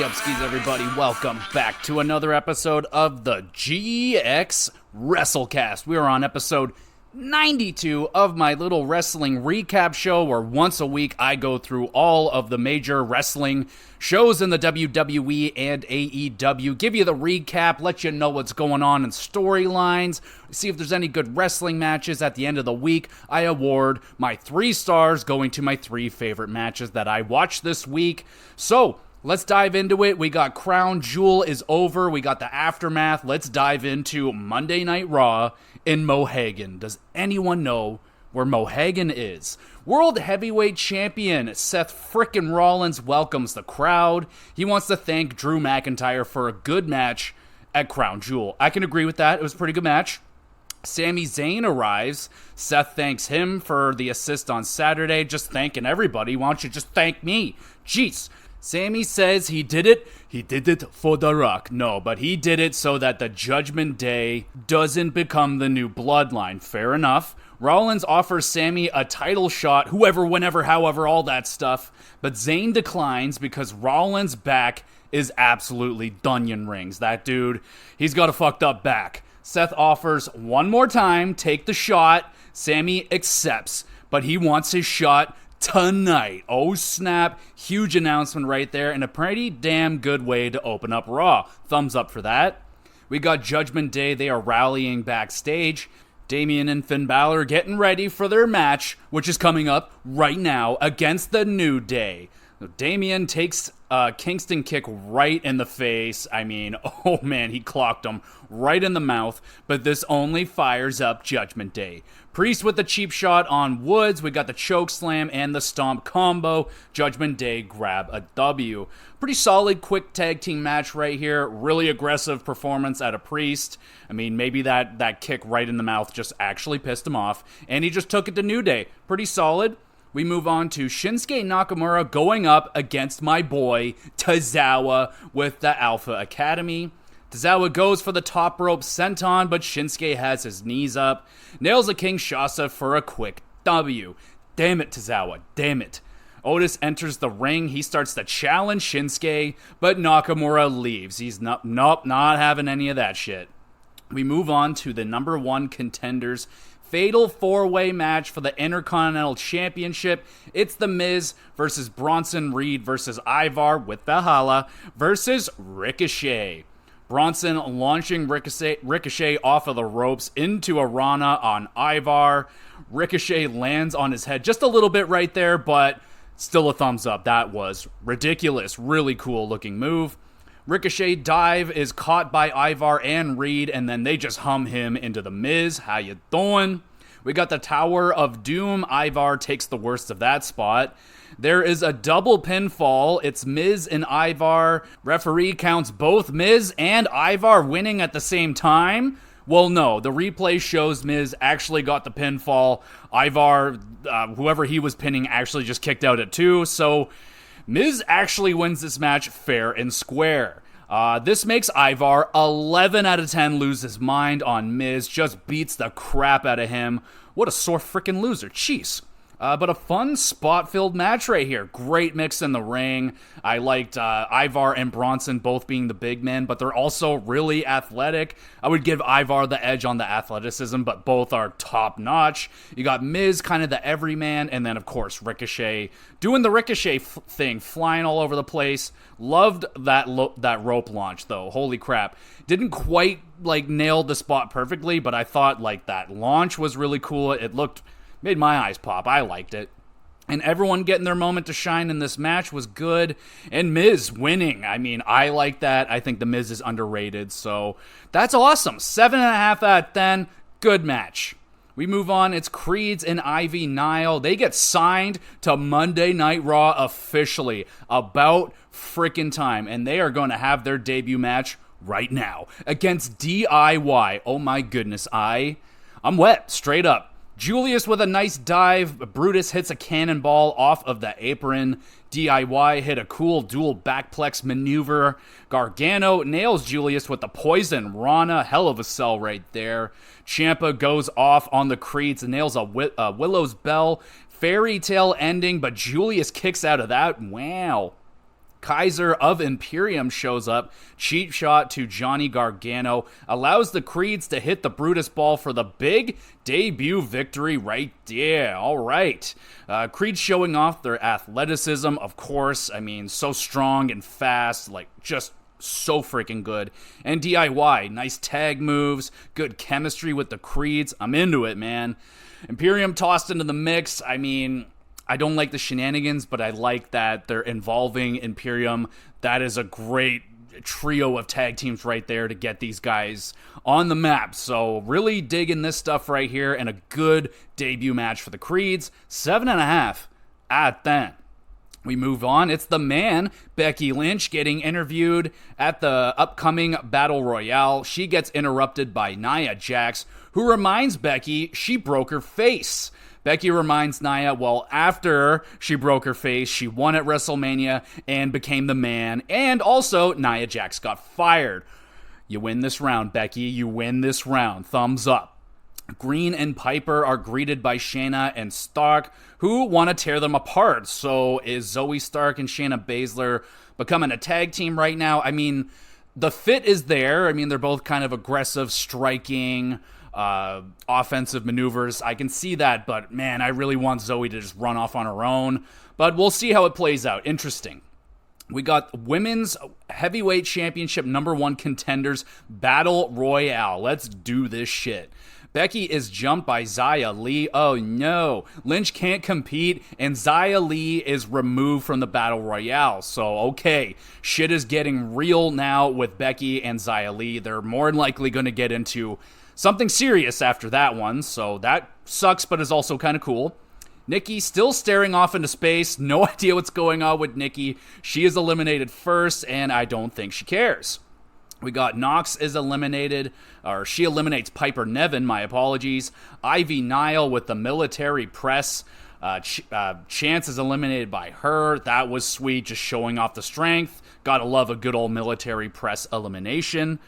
up, skis, everybody? Welcome back to another episode of the GXWrestleCast. We are on episode 92 of my little wrestling recap show where once a week I go through all of the major wrestling shows in the WWE and AEW, give you the recap, let you know what's going on in storylines, see if there's any good wrestling matches. At the end of the week, I award my 3 stars going to my 3 favorite matches that I watched this week. So, let's dive into it. We got Crown Jewel is over. We got the aftermath. Let's dive into Monday Night Raw in Mohegan. Does anyone know where Mohegan is? World Heavyweight Champion Seth frickin' Rollins welcomes the crowd. He wants to thank Drew McIntyre for a good match at Crown Jewel. I can agree with that. It was a pretty good match. Sami Zayn arrives. Seth thanks him for the assist on Saturday. Just thanking everybody. Why don't you just thank me? Jeez. Sami says he did it for The Rock. No, but he did it so that the Judgment Day doesn't become the new bloodline. Fair enough. Rollins offers Sami a title shot, whoever, whenever, however, all that stuff. But Zayn declines because Rollins' back is absolutely Dunyan rings. That dude, he's got a fucked up back. Seth offers one more time, take the shot. Sami accepts, but he wants his shot tonight. Oh snap, huge announcement right there, and a pretty damn good way to open up Raw. Thumbs up for that. We got Judgment Day. They are rallying backstage. Damian and Finn Balor getting ready for their match, which is coming up right now against the New Day. Damian takes a Kingston kick right in the face. I mean, oh man, he clocked him right in the mouth, but this only fires up Judgment Day. Priest with the cheap shot on Woods. We got the choke slam and the stomp combo. Judgment Day grab a W. Pretty solid quick tag team match right here. Really aggressive performance out of Priest. I mean, maybe that kick right in the mouth just actually pissed him off, and he just took it to New Day. Pretty solid. We move on to Shinsuke Nakamura going up against my boy Tozawa with the Alpha Academy. Tozawa goes for the top rope senton, but Shinsuke has his knees up. Nails a Kinshasa for a quick W. Damn it, Tozawa. Damn it. Otis enters the ring. He starts to challenge Shinsuke, but Nakamura leaves. He's not having any of that shit. We move on to the number 1 contenders fatal 4-way match for the Intercontinental Championship. It's The Miz versus Bronson Reed versus Ivar with Valhalla versus Ricochet. Bronson launching Ricochet off of the ropes into a Rana on Ivar. Ricochet lands on his head just a little bit right there, but still a thumbs up. That was ridiculous. Really cool looking move. Ricochet dive is caught by Ivar and Reed, and then they just hum him into The Miz. How you doing? We got the Tower of Doom. Ivar takes the worst of that spot. There is a double pinfall. It's Miz and Ivar. Referee counts both Miz and Ivar winning at the same time. Well, no. The replay shows Miz actually got the pinfall. Ivar, whoever he was pinning, actually just kicked out at 2. So Miz actually wins this match fair and square. This makes Ivar 11 out of 10 lose his mind on Miz. Just beats the crap out of him. What a sore freaking loser. Jeez. But a fun spot-filled match right here. Great mix in the ring. I liked Ivar and Bronson both being the big men, but they're also really athletic. I would give Ivar the edge on the athleticism, but both are top-notch. You got Miz, kind of the everyman, and then, of course, Ricochet doing the Ricochet thing, flying all over the place. Loved that rope launch, though. Holy crap. Didn't quite, nail the spot perfectly, but I thought, that launch was really cool. It made my eyes pop. I liked it. And everyone getting their moment to shine in this match was good. And Miz winning. I mean, I like that. I think The Miz is underrated. So that's awesome. 7.5 out of 10. Good match. We move on. It's Creeds and Ivy Nile. They get signed to Monday Night Raw officially. About freaking time. And they are going to have their debut match right now against DIY. Oh my goodness. I'm wet. Straight up. Julius with a nice dive. Brutus hits a cannonball off of the apron. DIY hit a cool dual backplex maneuver. Gargano nails Julius with the poison Rana. Hell of a sell right there. Ciampa goes off on the Creeds and nails a Willow's Bell. Fairy tale ending, but Julius kicks out of that. Wow. Kaiser of Imperium shows up. Cheap shot to Johnny Gargano. Allows the Creeds to hit the Brutus Ball for the big debut victory right there. All right. Creed showing off their athleticism, of course. I mean, so strong and fast. Like, just so freaking good. And DIY. Nice tag moves. Good chemistry with the Creeds. I'm into it, man. Imperium tossed into the mix. I mean, I don't like the shenanigans, but I like that they're involving Imperium. That is a great trio of tag teams right there to get these guys on the map. So really digging this stuff right here, and a good debut match for the Creeds. 7.5 out of 10. We move on. It's the man, Becky Lynch, getting interviewed at the upcoming Battle Royale. She gets interrupted by Nia Jax, who reminds Becky she broke her face. Becky reminds Nia, well, after she broke her face, she won at WrestleMania and became the man. And also, Nia Jax got fired. You win this round, Becky. You win this round. Thumbs up. Green and Piper are greeted by Shayna and Stark, who want to tear them apart. So is Zoe Stark and Shayna Baszler becoming a tag team right now? I mean, the fit is there. I mean, they're both kind of aggressive, striking, offensive maneuvers. I can see that, but man, I really want Zoe to just run off on her own. But we'll see how it plays out. Interesting. We got Women's Heavyweight Championship #1 contenders Battle Royale. Let's do this shit. Becky is jumped by Xia Li. Oh no, Lynch can't compete, and Xia Li is removed from the Battle Royale. So, okay, shit is getting real now with Becky and Xia Li. They're more than likely going to get into something serious after that one, so that sucks, but is also kind of cool. Nikki still staring off into space. No idea what's going on with Nikki. She is eliminated first, and I don't think she cares. We got Nox is eliminated, or she eliminates Piper Niven, my apologies. Ivy Nile with the military press. Chance is eliminated by her. That was sweet, just showing off the strength. Gotta love a good old military press elimination.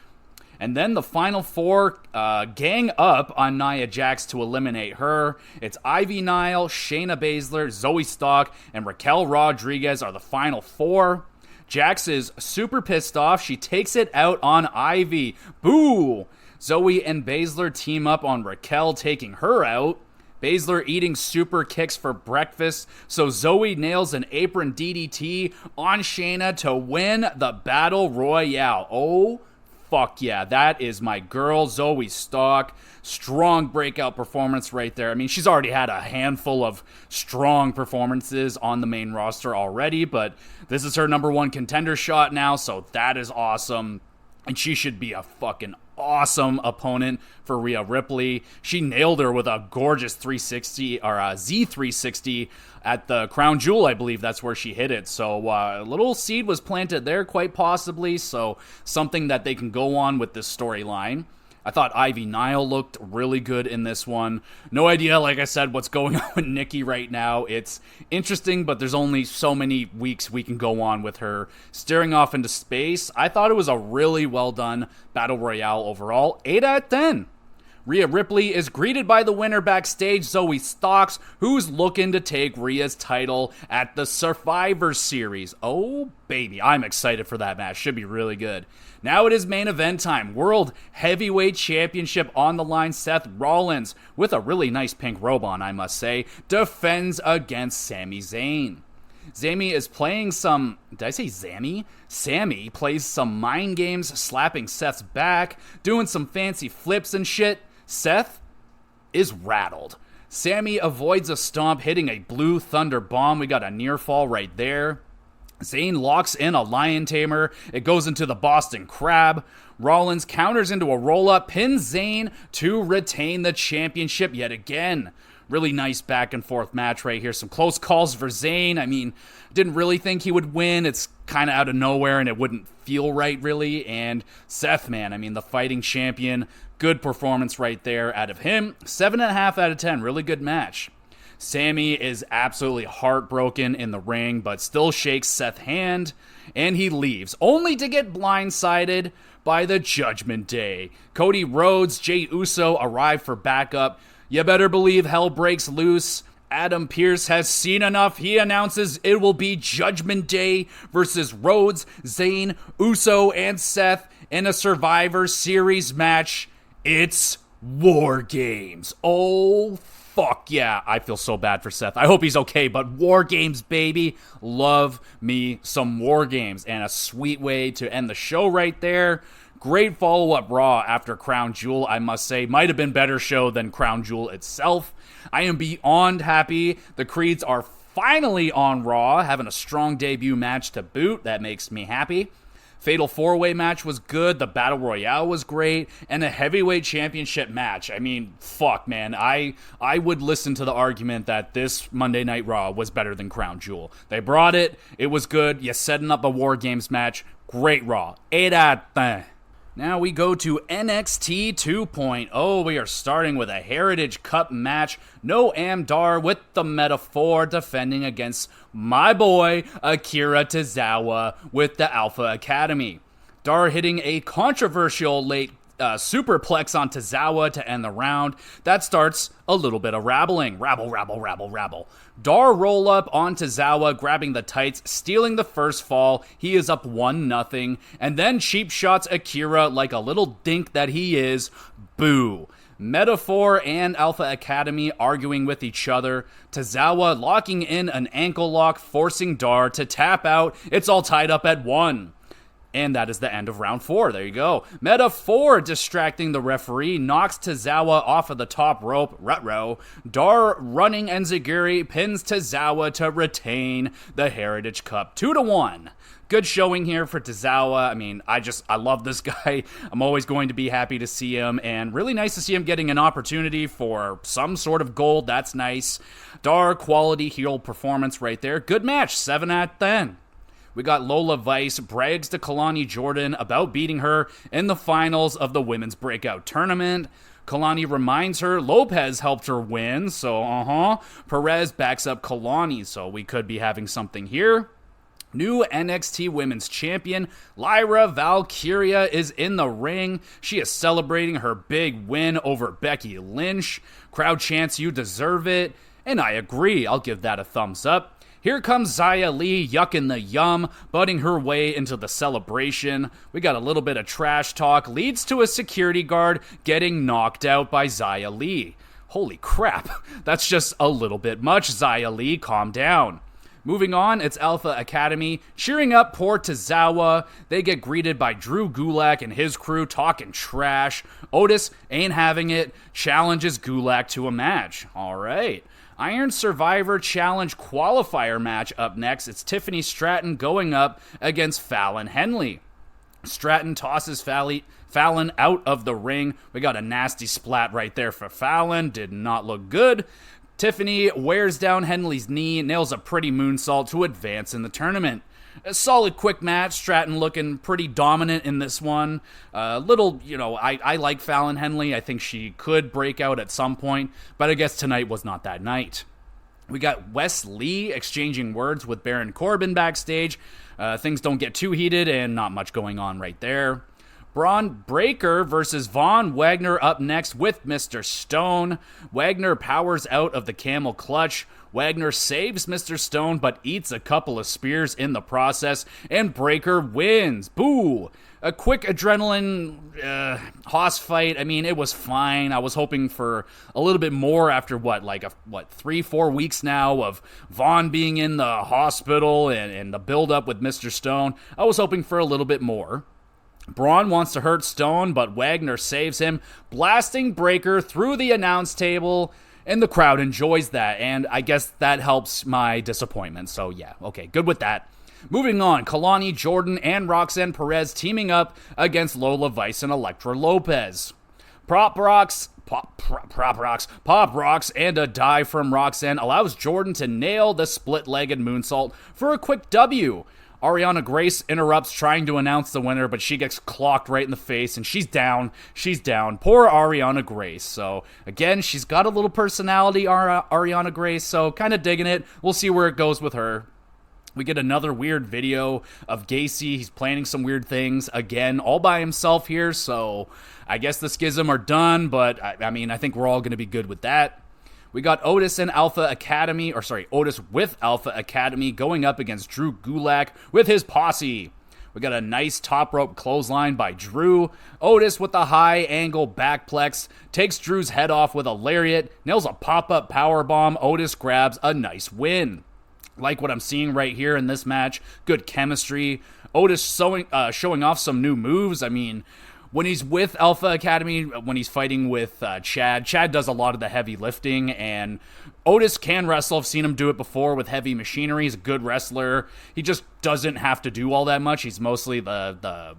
And then the final four gang up on Nia Jax to eliminate her. It's Ivy Nile, Shayna Baszler, Zoe Stark, and Raquel Rodriguez are the final four. Jax is super pissed off. She takes it out on Ivy. Boo! Zoe and Baszler team up on Raquel, taking her out. Baszler eating super kicks for breakfast, so Zoe nails an apron DDT on Shayna to win the Battle Royale. Oh, fuck yeah, that is my girl, Zoe Stark. Strong breakout performance right there. I mean, she's already had a handful of strong performances on the main roster already, but this is her #1 contender shot now, so that is awesome. And she should be a fucking awesome opponent for Rhea Ripley. She nailed her with a gorgeous 360, or a Z360 at the Crown Jewel, I believe that's where she hit it. So a little seed was planted there, quite possibly, so something that they can go on with this storyline. I thought Ivy Nile looked really good in this one. No idea, like I said, what's going on with Nikki right now. It's interesting, but there's only so many weeks we can go on with her staring off into space. I thought it was a really well done Battle Royale overall. 8 out of 10. Rhea Ripley is greeted by the winner backstage, Zoe Stark, who's looking to take Rhea's title at the Survivor Series. Oh, baby, I'm excited for that match. Should be really good. Now it is main event time. World Heavyweight Championship on the line. Seth Rollins, with a really nice pink robe on, I must say, defends against Sami Zayn. Sammy is playing some... Did I say Sammy? Sammy plays some mind games, slapping Seth's back, doing some fancy flips and shit. Seth is rattled. Sammy avoids a stomp, hitting a blue thunder bomb. We got a near fall right there. Zayn locks in a lion tamer. It goes into the Boston Crab. Rollins counters into a roll-up, pins Zayn to retain the championship yet again. Really nice back and forth match right here. Some close calls for Zayn. I mean, didn't really think he would win. It's kind of out of nowhere and it wouldn't feel right really. And Seth, man, I mean, the fighting champion. Good performance right there out of him. 7.5 out of 10. Really good match. Sammy is absolutely heartbroken in the ring, but still shakes Seth's hand, and he leaves, only to get blindsided by the Judgment Day. Cody Rhodes, Jey Uso arrive for backup. You better believe hell breaks loose Adam Pearce has seen enough. He announces it will be Judgment Day versus Rhodes, Zayn, Uso, and Seth in a Survivor Series match. It's War Games. Oh, fuck yeah. I feel so bad for Seth. I hope he's okay, but War Games, baby. Love me some War Games. And a sweet way to end the show right there. Great follow-up Raw after Crown Jewel, I must say. Might have been better show than Crown Jewel itself. I am beyond happy. The Creeds are finally on Raw, having a strong debut match to boot. That makes me happy. Fatal 4-Way match was good. The Battle Royale was great. And a Heavyweight Championship match. I mean, fuck, man. I would listen to the argument that this Monday Night Raw was better than Crown Jewel. They brought it. It was good. You're setting up a War Games match. Great Raw. 8 out of 10. Now we go to NXT 2.0. We are starting with a Heritage Cup match. Noam Dar with the Metaphor defending against my boy Akira Tozawa with the Alpha Academy. Dar hitting a controversial late superplex on Tozawa to end the round. That starts a little bit of rabbling. Rabble. Dar roll up on Tozawa, grabbing the tights, stealing the first fall. He is up 1-0, and then cheap shots Akira like a little dink that he is. Boo. Metaphor and Alpha Academy arguing with each other. Tozawa locking in an ankle lock, forcing Dar to tap out. It's all tied up at 1. And that is the end of round 4. There you go. Metaphor distracting the referee, knocks Tozawa off of the top rope. Ruh-roh. Dar running enziguri pins Tozawa to retain the Heritage Cup 2-1. Good showing here for Tozawa. I mean, I love this guy. I'm always going to be happy to see him, and really nice to see him getting an opportunity for some sort of gold. That's nice. Dar quality heel performance right there. Good match. 7 out of 10. We got Lola Vice brags to Kalani Jordan about beating her in the finals of the Women's Breakout Tournament. Kalani reminds her Lopez helped her win, so Perez backs up Kalani, so we could be having something here. New NXT Women's Champion, Lyra Valkyria, is in the ring. She is celebrating her big win over Becky Lynch. Crowd chants, "You deserve it." And I agree, I'll give that a thumbs up. Here comes Xia Li yucking the yum, butting her way into the celebration. We got a little bit of trash talk, leads to a security guard getting knocked out by Xia Li. Holy crap, that's just a little bit much, Xia Li, calm down. Moving on, it's Alpha Academy, cheering up poor Tozawa. They get greeted by Drew Gulak and his crew talking trash. Otis ain't having it, challenges Gulak to a match. Alright. Iron Survivor Challenge qualifier match up next. It's Tiffany Stratton going up against Fallon Henley. Stratton tosses Fallon out of the ring. We got a nasty splat right there for Fallon. Did not look good. Tiffany wears down Henley's knee, nails a pretty moonsault to advance in the tournament. A solid quick match. Stratton looking pretty dominant in this one. I like Fallon Henley. I think she could break out at some point, but I guess tonight was not that night. We got Wes Lee exchanging words with Baron Corbin backstage. Things don't get too heated and not much going on right there. Braun Breaker versus Von Wagner up next with Mr. Stone. Wagner powers out of the camel clutch. Wagner saves Mr. Stone but eats a couple of spears in the process, and Breaker wins. Boo! A quick adrenaline hoss fight. I mean, it was fine. I was hoping for a little bit more after 3-4 weeks now of Vaughn being in the hospital and the build-up with Mr. Stone. I was hoping for a little bit more. Braun wants to hurt Stone, but Wagner saves him, blasting Breaker through the announce table, and the crowd enjoys that, and I guess that helps my disappointment, so yeah, okay, good with that. Moving on, Kalani Jordan and Roxanne Perez teaming up against Lola Vice and Elektra Lopez. Pop rocks, and a dive from Roxanne allows Jordan to nail the split-legged moonsault for a quick W. Ariana Grace interrupts trying to announce the winner, but she gets clocked right in the face, and she's down. Poor Ariana Grace. So, again, she's got a little personality, Ariana Grace, so kind of digging it. We'll see where it goes with her. We get another weird video of Gacy. He's planning some weird things, again, all by himself here, so I guess the Schism are done, but, I think we're all going to be good with that. We got Otis with Alpha Academy going up against Drew Gulak with his posse. We got a nice top rope clothesline by Drew. Otis with the high angle backplex takes Drew's head off with a lariat, nails a pop-up powerbomb. Otis grabs a nice win. Like what I'm seeing right here in this match. Good chemistry. Otis showing off some new moves. I mean, when he's with Alpha Academy, when he's fighting with Chad does a lot of the heavy lifting, and Otis can wrestle. I've seen him do it before with heavy machinery. He's a good wrestler. He just doesn't have to do all that much. He's mostly the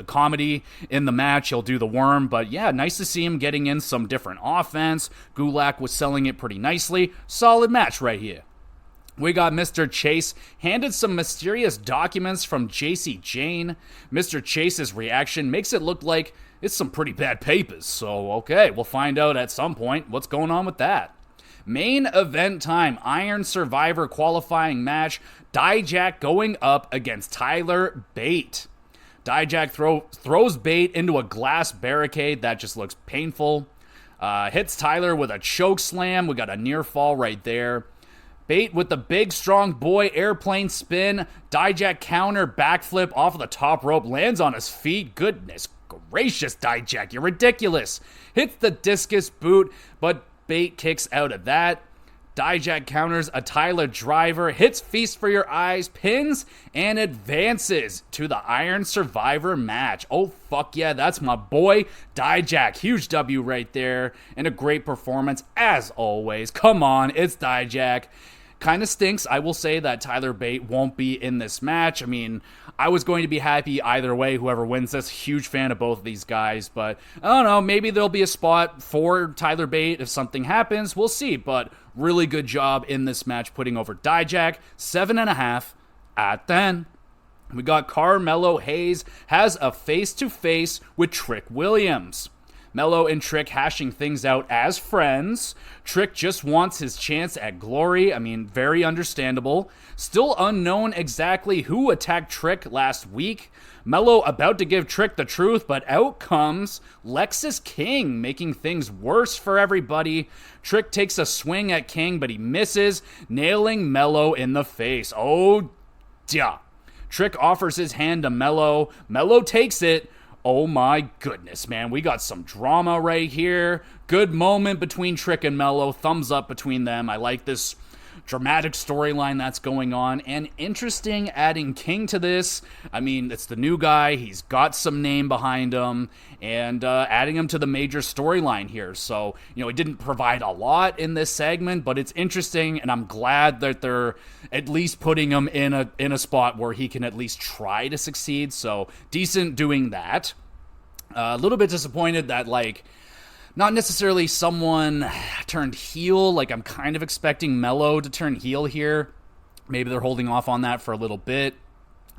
comedy in the match. He'll do the worm, but yeah, nice to see him getting in some different offense. Gulak was selling it pretty nicely. Solid match right here. We got Mr. Chase handed some mysterious documents from JC Jane. Mr. Chase's reaction makes it look like it's some pretty bad papers. So, okay, we'll find out at some point what's going on with that. Main event time, Iron Survivor qualifying match. Dijak going up against Tyler Bate. Dijak throws Bate into a glass barricade. That just looks painful. Hits Tyler with a choke slam. We got a near fall right there. Bate with the big, strong boy airplane spin. Dijak counter backflip off of the top rope. Lands on his feet. Goodness gracious, Dijak, you're ridiculous. Hits the discus boot, but Bate kicks out of that. Dijak counters a Tyler driver. Hits Feast for Your Eyes. Pins and advances to the Iron Survivor match. Oh, fuck yeah, that's my boy, Dijak. Huge W right there. And a great performance, as always. Come on, it's Dijak. Kind of stinks, I will say, that Tyler Bate won't be in this match. I mean, I was going to be happy either way, whoever wins this. Huge fan of both of these guys, but I don't know, maybe there'll be a spot for Tyler Bate if something happens. We'll see, but really good job in this match putting over Dijak. 7.5 out of 10. We got Carmelo Hayes has a face-to-face with Trick Williams. Mello and Trick hashing things out as friends. Trick just wants his chance at glory. I mean, very understandable. Still unknown exactly who attacked Trick last week. Mello about to give Trick the truth, but out comes Lexus King, making things worse for everybody. Trick takes a swing at King, but he misses, nailing Mello in the face. Oh, yeah. Trick offers his hand to Mello. Mello takes it. Oh my goodness, man. We got some drama right here. Good moment between Trick and Mello. Thumbs up between them. I like this dramatic storyline that's going on. And interesting adding King to this. I mean, it's the new guy. He's got some name behind him. And adding him to the major storyline here. So, you know, it didn't provide a lot in this segment, but it's interesting. And I'm glad that they're at least putting him in a spot where he can at least try to succeed. So, decent doing that. A little bit disappointed that, like, not necessarily someone turned heel. Like, I'm kind of expecting Mello to turn heel here. Maybe they're holding off on that for a little bit.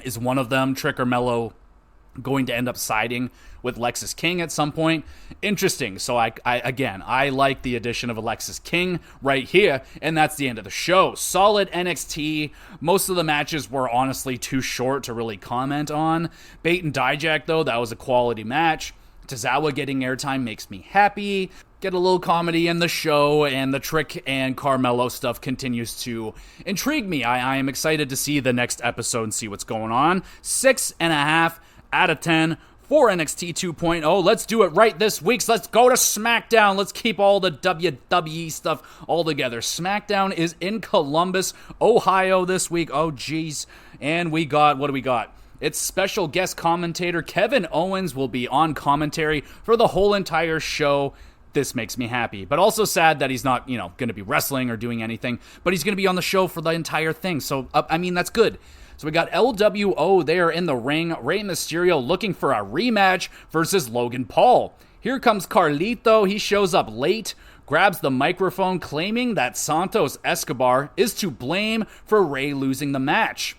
Is one of them, Trick or Mello, going to end up siding with Lexus King at some point? Interesting. So I like the addition of Alexis King right here, and that's the end of the show. Solid NXT. Most of the matches were honestly too short to really comment on. Bate and Dijak, though, that was a quality match. Tozawa getting airtime makes me happy. Get a little comedy in the show, and the Trick and Carmelo stuff continues to intrigue me. I am excited to see the next episode and see what's going on. 6.5 out of 10 for NXT 2.0. Let's do it right this week. So let's go to SmackDown. Let's keep all the WWE stuff all together. SmackDown is in Columbus, Ohio this week. Oh, geez. And what do we got? It's special guest commentator Kevin Owens will be on commentary for the whole entire show. This makes me happy, but also sad that he's not, going to be wrestling or doing anything, but he's going to be on the show for the entire thing. So, that's good. So we got LWO there in the ring. Rey Mysterio looking for a rematch versus Logan Paul. Here comes Carlito. He shows up late, grabs the microphone, claiming that Santos Escobar is to blame for Rey losing the match,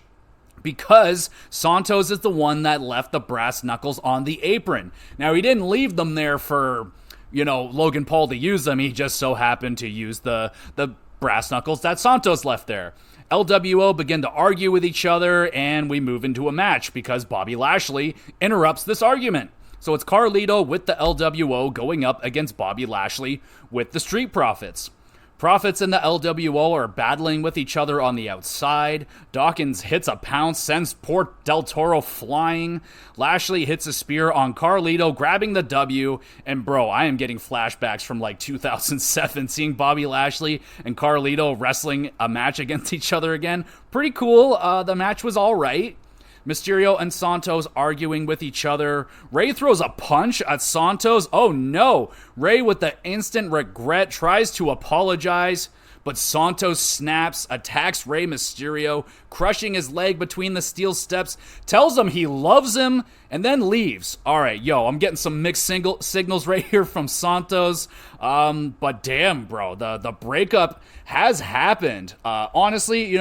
because Santos is the one that left the brass knuckles on the apron. Now, he didn't leave them there for, Logan Paul to use them. He just so happened to use the brass knuckles that Santos left there. LWO begin to argue with each other, and we move into a match because Bobby Lashley interrupts this argument. So it's Carlito with the LWO going up against Bobby Lashley with the Street Profits. Profits and the LWO are battling with each other on the outside. Dawkins hits a pounce, sends poor Del Toro flying. Lashley hits a spear on Carlito, grabbing the W. And bro, I am getting flashbacks from like 2007, seeing Bobby Lashley and Carlito wrestling a match against each other again. Pretty cool. The match was all right. Mysterio and Santos arguing with each other. Rey throws a punch at Santos. Oh no! Rey, with the instant regret, tries to apologize, but Santos snaps, attacks Rey Mysterio, crushing his leg between the steel steps, tells him he loves him, and then leaves. Alright, I'm getting some mixed signals right here from Santos. But damn, bro, the breakup has happened. Honestly,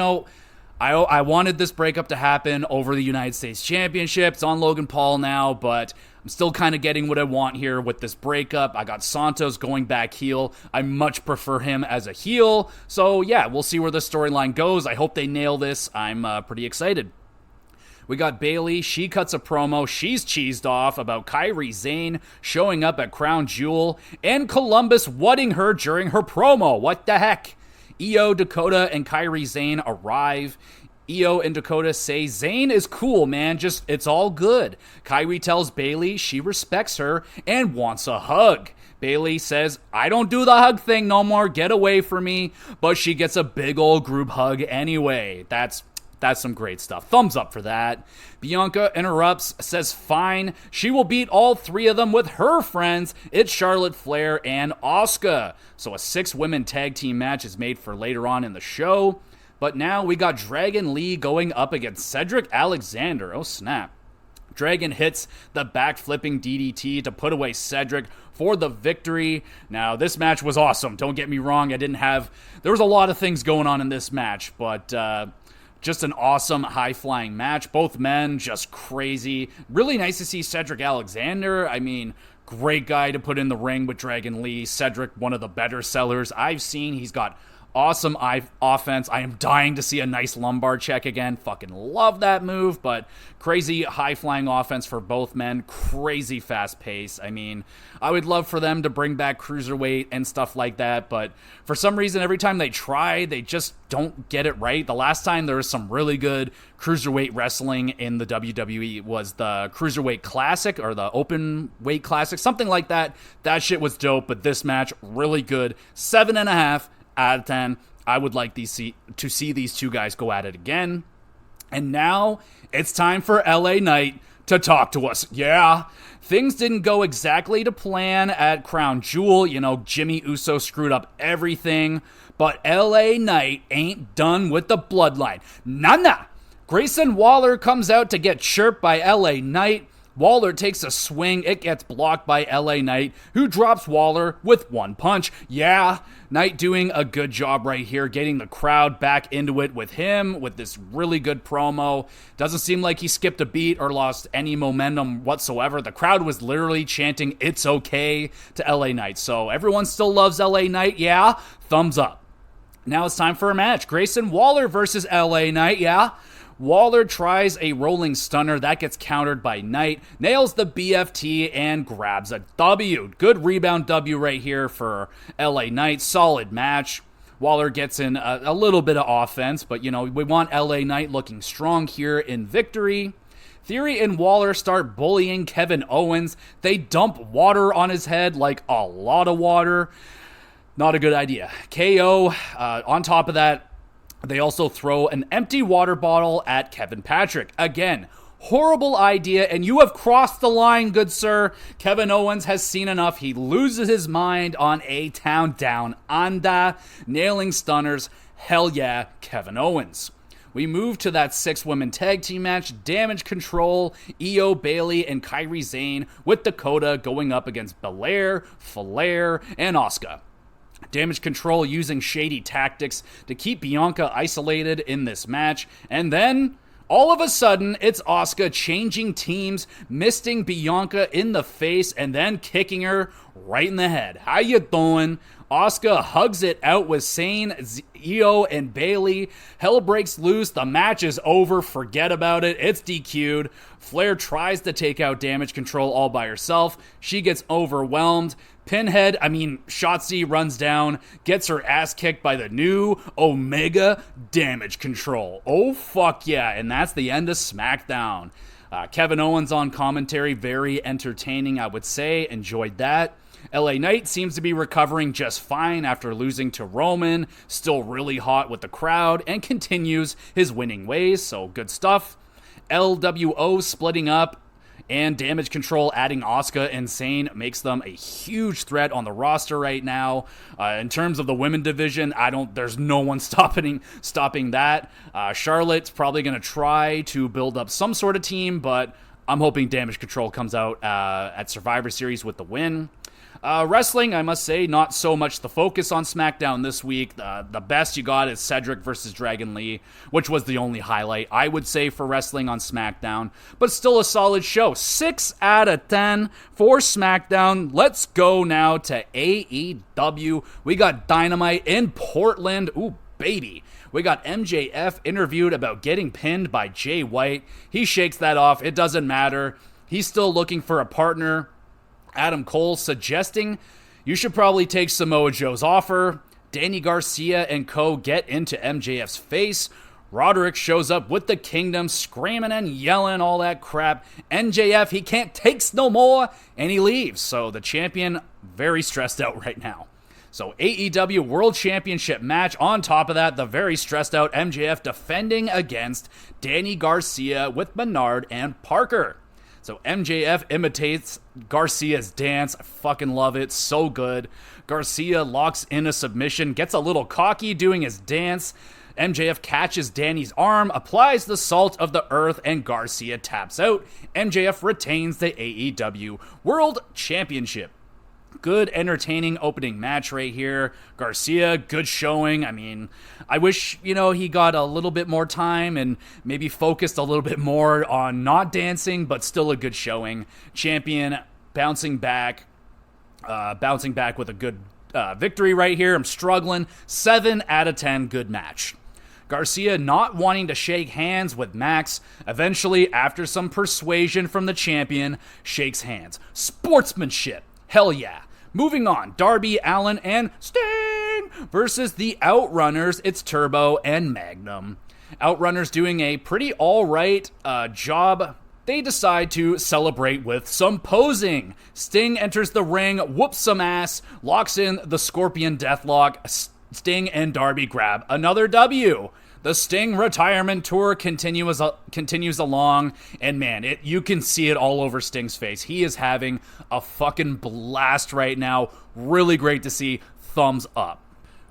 I wanted this breakup to happen over the United States Championship. It's on Logan Paul now, but I'm still kind of getting what I want here with this breakup. I got Santos going back heel. I much prefer him as a heel. So yeah, we'll see where the storyline goes. I hope they nail this. I'm pretty excited. We got Bayley. She cuts a promo. She's cheesed off about Kairi Sane showing up at Crown Jewel and Columbus wutting her during her promo. What the heck? Io, Dakota, and Kairi Sane arrive. Io and Dakota say Zayn is cool, man, just it's all good. Kairi tells Bayley she respects her and wants a hug. Bayley says, I don't do the hug thing no more, get away from me, but she gets a big old group hug anyway. That's some great stuff. Thumbs up for that. Bianca interrupts, says fine. She will beat all three of them with her friends. It's Charlotte Flair and Asuka. So a 6-women tag team match is made for later on in the show. But now we got Dragon Lee going up against Cedric Alexander. Oh snap. Dragon hits the back-flipping DDT to put away Cedric for the victory. Now, this match was awesome. Don't get me wrong. There was a lot of things going on in this match, but just an awesome high-flying match. Both men just crazy. Really nice to see Cedric Alexander. I mean, great guy to put in the ring with Dragon Lee. Cedric, one of the better sellers I've seen. He's got awesome offense. I am dying to see a nice lumbar check again. Fucking love that move, but crazy high-flying offense for both men. Crazy fast pace. I mean, I would love for them to bring back Cruiserweight and stuff like that, but for some reason, every time they try, they just don't get it right. The last time there was some really good Cruiserweight wrestling in the WWE was the Cruiserweight Classic or the Open Weight Classic, something like that. That shit was dope, but this match, really good. 7.5 out of 10. I would like to see these two guys go at it again. And now it's time for LA Knight to talk to us. Yeah, things didn't go exactly to plan at Crown Jewel. Jimmy Uso screwed up everything. But LA Knight ain't done with the bloodline. Nah. Grayson Waller comes out to get chirped by LA Knight. Waller takes a swing. It gets blocked by LA Knight, who drops Waller with one punch. Yeah, Knight doing a good job right here, getting the crowd back into it with him, with this really good promo. Doesn't seem like he skipped a beat or lost any momentum whatsoever. The crowd was literally chanting, "It's okay" to LA Knight. So everyone still loves LA Knight, yeah? Thumbs up. Now it's time for a match. Grayson Waller versus LA Knight, yeah? Waller tries a rolling stunner. That gets countered by Knight. Nails the BFT and grabs a W. Good rebound W right here for LA Knight. Solid match. Waller gets in a little bit of offense, but, we want LA Knight looking strong here in victory. Theory and Waller start bullying Kevin Owens. They dump water on his head, like a lot of water. Not a good idea. KO, on top of that, they also throw an empty water bottle at Kevin Patrick. Again, horrible idea, and you have crossed the line, good sir. Kevin Owens has seen enough. He loses his mind on A-Town Down Under, nailing stunners. Hell yeah, Kevin Owens. We move to that 6-women tag team match. Damage Control, Io, Bayley, and Kairi Sane with Dakota going up against Belair, Flair, and Asuka. Damage Control using shady tactics to keep Bianca isolated in this match. And then, all of a sudden, it's Asuka changing teams, misting Bianca in the face, and then kicking her right in the head. How you doing? Asuka hugs it out with Sane, Io, and Bayley. Hell breaks loose. The match is over. Forget about it. It's DQ'd. Flair tries to take out Damage Control all by herself. She gets overwhelmed. Shotzi runs down, gets her ass kicked by the new Omega Damage Control. Oh, fuck yeah. And that's the end of SmackDown. Kevin Owens on commentary, very entertaining, I would say. Enjoyed that. LA Knight seems to be recovering just fine after losing to Roman. Still really hot with the crowd and continues his winning ways, so good stuff. LWO splitting up and Damage Control adding Asuka and Sane makes them a huge threat on the roster right now. In terms of the women division, there's no one stopping that. Charlotte's probably going to try to build up some sort of team, but I'm hoping Damage Control comes out at Survivor Series with the win. Wrestling, I must say, not so much the focus on SmackDown this week. The best you got is Cedric versus Dragon Lee, which was the only highlight, I would say, for wrestling on SmackDown. But still a solid show. 6 out of 10 for SmackDown. Let's go now to AEW. We got Dynamite in Portland. Ooh, baby. We got MJF interviewed about getting pinned by Jay White. He shakes that off. It doesn't matter. He's still looking for a partner. Adam Cole suggesting you should probably take Samoa Joe's offer. Danny Garcia and co. get into MJF's face. Roderick shows up with the Kingdom, screaming and yelling all that crap. MJF, he can't take no more, and he leaves. So the champion, very stressed out right now. So AEW World Championship match. On top of that, the very stressed out MJF defending against Danny Garcia with Menard and Parker. So MJF imitates Garcia's dance. I fucking love it. So good. Garcia locks in a submission, gets a little cocky doing his dance. MJF catches Danny's arm, applies the salt of the earth, and Garcia taps out. MJF retains the AEW World Championship. Good, entertaining opening match right here. Garcia, good showing. I wish, he got a little bit more time and maybe focused a little bit more on not dancing, but still a good showing. Champion bouncing back with a good victory right here. I'm struggling. 7 out of 10, good match. Garcia not wanting to shake hands with Max. Eventually, after some persuasion from the champion, shakes hands. Sportsmanship. Hell yeah. Moving on, Darby Allin and Sting versus the Outrunners. It's Turbo and Magnum. Outrunners doing a pretty alright job. They decide to celebrate with some posing. Sting enters the ring, whoops some ass, locks in the Scorpion Deathlock. Sting and Darby grab another W. The Sting retirement tour continues along, and man, you can see it all over Sting's face. He is having a fucking blast right now. Really great to see. Thumbs up.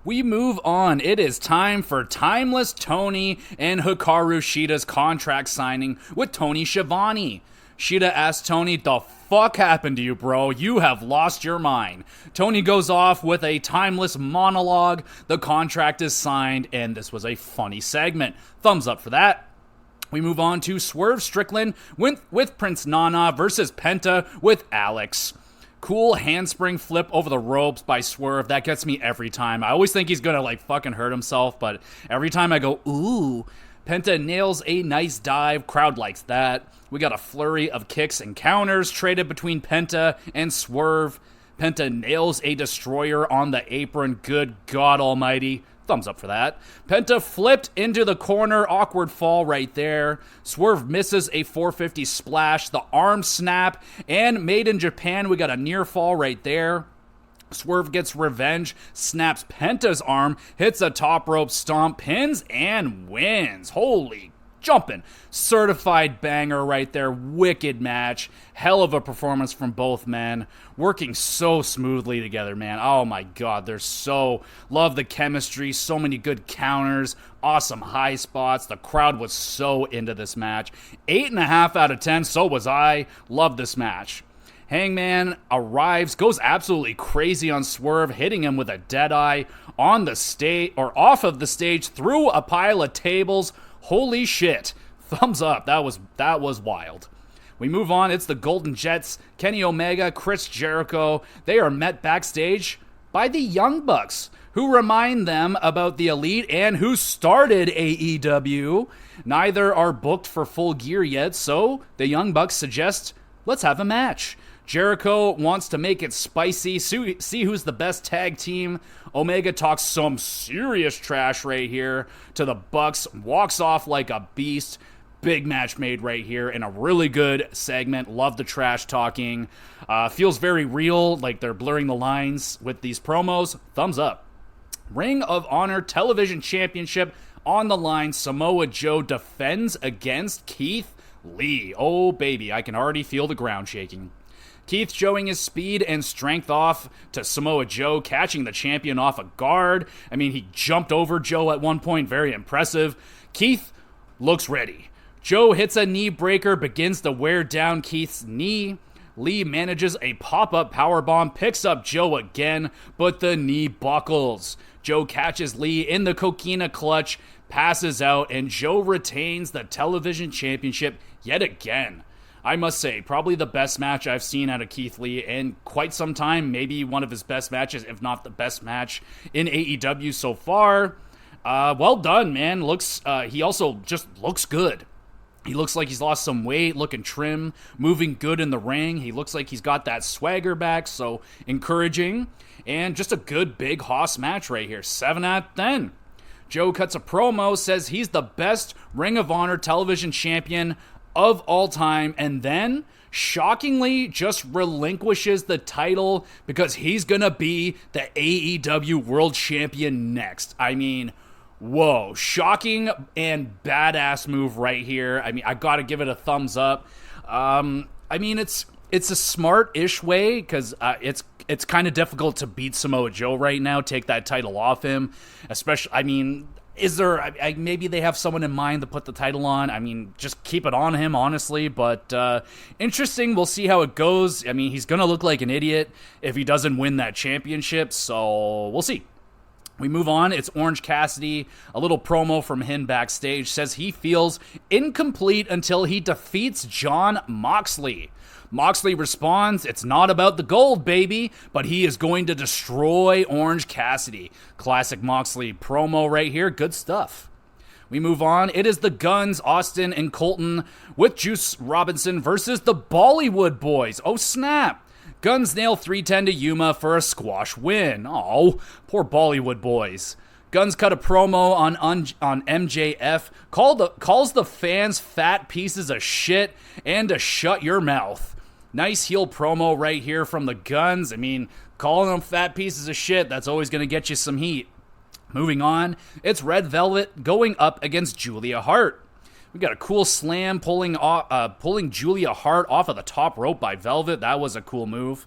We move on. It is time for Timeless Tony and Hikaru Shida's contract signing with Tony Schiavone. Shida asks Tony, the fuck happened to you, bro? You have lost your mind. Tony goes off with a timeless monologue. The contract is signed, and this was a funny segment. Thumbs up for that. We move on to Swerve Strickland with Prince Nana versus Penta with Alex. Cool handspring flip over the ropes by Swerve. That gets me every time. I always think he's gonna fucking hurt himself, but every time I go, ooh. Penta nails a nice dive. Crowd likes that. We got a flurry of kicks and counters traded between Penta and Swerve. Penta nails a destroyer on the apron. Good God almighty. Thumbs up for that. Penta flipped into the corner. Awkward fall right there. Swerve misses a 450 splash. The arm snap. And made in Japan, we got a near fall right there. Swerve gets revenge, snaps Penta's arm, hits a top rope stomp, pins, and wins. Holy jumping. Certified banger right there. Wicked match. Hell of a performance from both men. Working so smoothly together, man. Oh my God, love the chemistry. So many good counters. Awesome high spots. The crowd was so into this match. 8.5 out of 10. So was I. Love this match. Hangman arrives, goes absolutely crazy on Swerve, hitting him with a deadeye on the stage or off of the stage through a pile of tables. Holy shit. Thumbs up. That was wild. We move on. It's the Golden Jets, Kenny Omega, Chris Jericho. They are met backstage by the Young Bucks, who remind them about the Elite and who started AEW. Neither are booked for Full Gear yet, so the Young Bucks suggest, let's have a match. Jericho wants to make it spicy, see who's the best tag team. Omega talks some serious trash right here to the Bucks, walks off like a beast. Big match made right here in a really good segment. Love the trash talking. Feels very real, like they're blurring the lines with these promos. Thumbs up. Ring of Honor Television Championship on the line. Samoa Joe defends against Keith Lee. Oh, baby, I can already feel the ground shaking. Keith showing his speed and strength off to Samoa Joe, catching the champion off a guard. I mean, he jumped over Joe at one point. Very impressive. Keith looks ready. Joe hits a knee breaker, begins to wear down Keith's knee. Lee manages a pop-up powerbomb, picks up Joe again, but the knee buckles. Joe catches Lee in the coquina clutch, passes out, and Joe retains the television championship yet again. I must say, probably the best match I've seen out of Keith Lee in quite some time. Maybe one of his best matches, if not the best match in AEW so far. Well done, man. He also just looks good. He looks like he's lost some weight, looking trim, moving good in the ring. He looks like he's got that swagger back, so encouraging. And just a good big hoss match right here. 7 out of 10. Joe cuts a promo, says he's the best Ring of Honor television champion of all time, and then shockingly just relinquishes the title because he's gonna be the AEW World Champion next. I mean, whoa, shocking and badass move right here. I mean, I gotta give it a thumbs up. I mean, it's a smart-ish way because it's kind of difficult to beat Samoa Joe right now, take that title off him, especially, I mean, maybe they have someone in mind to put the title on. I mean, just keep it on him, honestly. But interesting. We'll see how it goes. I mean, he's going to look like an idiot if he doesn't win that championship. So we'll see. We move on. It's Orange Cassidy. A little promo from him backstage says he feels incomplete until he defeats Jon Moxley. Moxley responds, it's not about the gold, baby, but he is going to destroy Orange Cassidy. Classic Moxley promo right here. Good stuff. We move on. It is the Guns, Austin and Colton, with Juice Robinson versus the Bollywood Boys. Oh, snap. Guns nail 310 to Yuma for a squash win. Oh, poor Bollywood Boys. Guns cut a promo on MJF, calls the fans fat pieces of shit and to shut your mouth. Nice heel promo right here from the Guns. I mean, calling them fat pieces of shit, that's always going to get you some heat. Moving on, it's Red Velvet going up against Julia Hart. We got a cool slam pulling Julia Hart off of the top rope by Velvet. That was a cool move.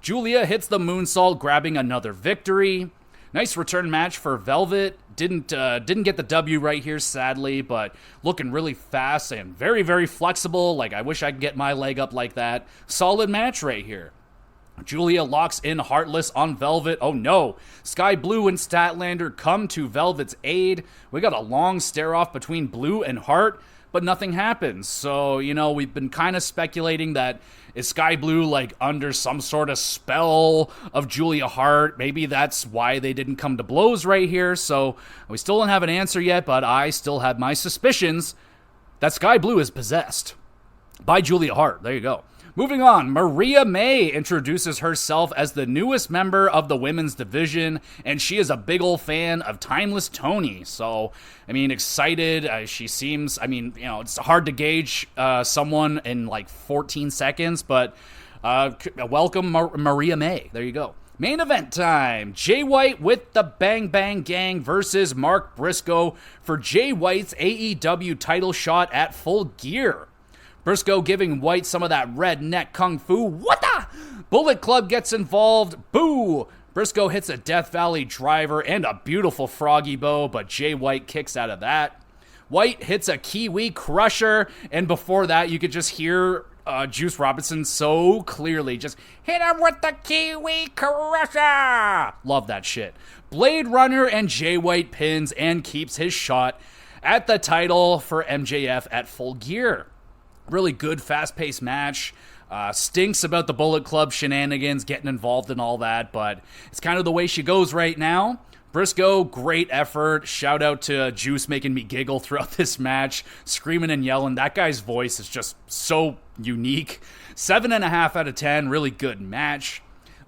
Julia hits the moonsault, grabbing another victory. Nice return match for Velvet. Didn't get the W right here, sadly, but looking really fast and very, very flexible. Like, I wish I could get my leg up like that. Solid match right here. Julia locks in Heartless on Velvet. Oh no. Sky Blue and Statlander come to Velvet's aid. We got a long stare-off between Blue and Hart, but nothing happens. So, we've been kind of speculating that is Sky Blue like under some sort of spell of Julia Hart? Maybe that's why they didn't come to blows right here. So we still don't have an answer yet, but I still have my suspicions that Sky Blue is possessed by Julia Hart. There you go. Moving on, Maria May introduces herself as the newest member of the women's division, and she is a big old fan of Timeless Tony. So, I mean, excited. She seems, it's hard to gauge someone in like 14 seconds, but welcome, Maria May. There you go. Main event time. Jay White with the Bang Bang Gang versus Mark Briscoe for Jay White's AEW title shot at Full Gear. Briscoe giving White some of that redneck kung fu. What the? Bullet Club gets involved. Boo! Briscoe hits a Death Valley driver and a beautiful froggy bow, but Jay White kicks out of that. White hits a Kiwi Crusher, and before that, you could just hear Juice Robinson so clearly. Just hit him with the Kiwi Crusher! Love that shit. Blade Runner and Jay White pins and keeps his shot at the title for MJF at Full Gear. Really good, fast-paced match. Stinks about the Bullet Club shenanigans, getting involved in all that, but it's kind of the way she goes right now. Briscoe, great effort. Shout out to Juice making me giggle throughout this match, screaming and yelling. That guy's voice is just so unique. 7.5 out of 10, really good match.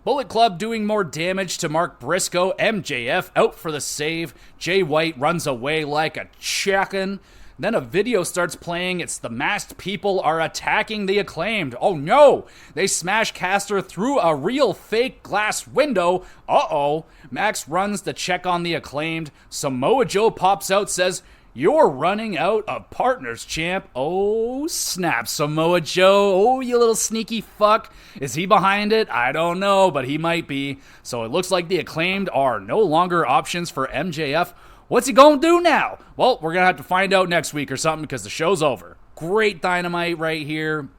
Bullet Club doing more damage to Mark Briscoe. MJF out for the save. Jay White runs away like a chicken. Then a video starts playing. It's the masked people are attacking the Acclaimed. Oh no! They smash Caster through a real fake glass window. Uh-oh. Max runs to check on the Acclaimed. Samoa Joe pops out, says, "You're running out of partners, champ." Oh, snap, Samoa Joe. Oh, you little sneaky fuck. Is he behind it? I don't know, but he might be. So it looks like the Acclaimed are no longer options for MJF. What's he gonna do now? Well, we're gonna have to find out next week or something because the show's over. Great Dynamite right here.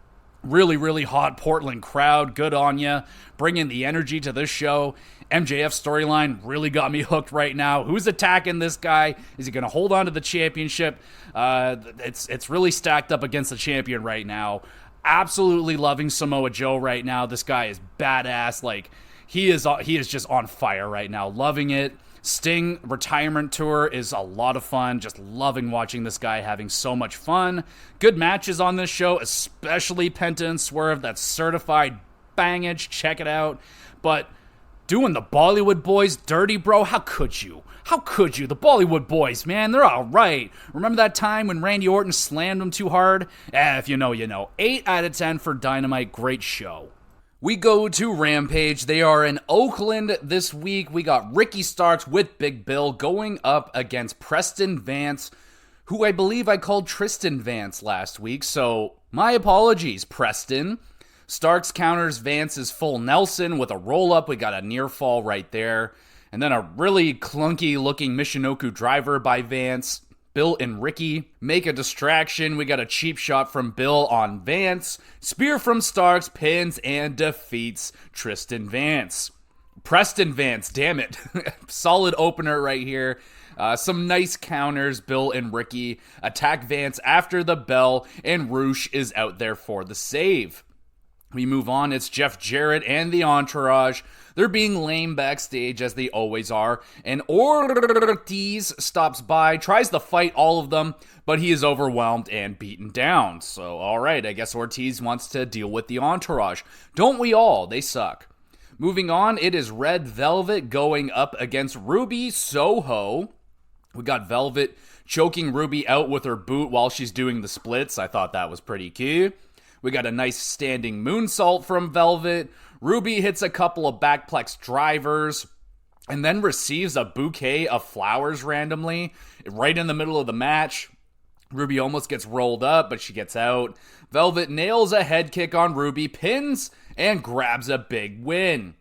Really, really hot Portland crowd. Good on ya. Bringing the energy to this show. MJF storyline really got me hooked right now. Who's attacking this guy? Is he going to hold on to the championship? It's really stacked up against the champion right now. Absolutely loving Samoa Joe right now. This guy is badass. Like, he is just on fire right now. Loving it. Sting retirement tour is a lot of fun. Just loving watching this guy having so much fun. Good matches on this show, especially Penta and Swerve. That's certified bangage. Check it out. But doing the Bollywood Boys dirty, bro, how could you? How could you? The Bollywood Boys, man, they're all right. Remember that time when Randy Orton slammed them too hard? If you know, you know. 8 out of 10 for Dynamite. Great show. We go to Rampage. They are in Oakland this week. We got Ricky Starks with Big Bill going up against Preston Vance, who I believe I called Tristan Vance last week. So my apologies, Preston. Starks counters Vance's full Nelson with a roll-up. We got a near fall right there. And then a really clunky-looking Michinoku driver by Vance. Bill and Ricky make a distraction. We got a cheap shot from Bill on Vance. Spear from Starks pins and defeats Tristan Vance. Preston Vance, damn it. Solid opener right here. Some nice counters. Bill and Ricky attack Vance after the bell, and Roosh is out there for the save. We move on. It's Jeff Jarrett and the Entourage. They're being lame backstage, as they always are. And Ortiz stops by, tries to fight all of them, but he is overwhelmed and beaten down. So, alright, I guess Ortiz wants to deal with the Entourage. Don't we all? They suck. Moving on, it is Red Velvet going up against Ruby Soho. We got Velvet choking Ruby out with her boot while she's doing the splits. I thought that was pretty cute. We got a nice standing moonsault from Velvet. Ruby hits a couple of backplex drivers and then receives a bouquet of flowers randomly right in the middle of the match. Ruby almost gets rolled up, but she gets out. Velvet nails a head kick on Ruby, pins, and grabs a big win.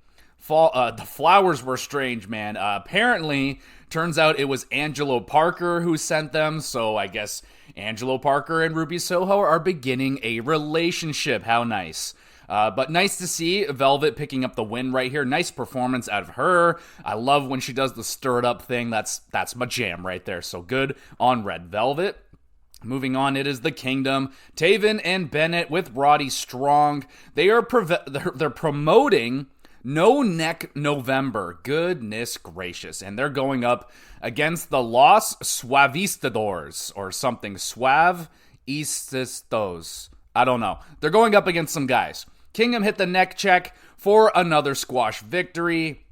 The flowers were strange, man. Apparently, turns out it was Angelo Parker who sent them, so I guess Angelo Parker and Ruby Soho are beginning a relationship. How nice. But nice to see Velvet picking up the win right here. Nice performance out of her. I love when she does the stir it up thing. That's my jam right there. So good on Red Velvet. Moving on, it is the Kingdom. Taven and Bennett with Roddy Strong. They're promoting No Neck November. Goodness gracious. And they're going up against the Los Suavistadores or something. Suavistas. I don't know. They're going up against some guys. Kingdom hit the neck check for another squash victory.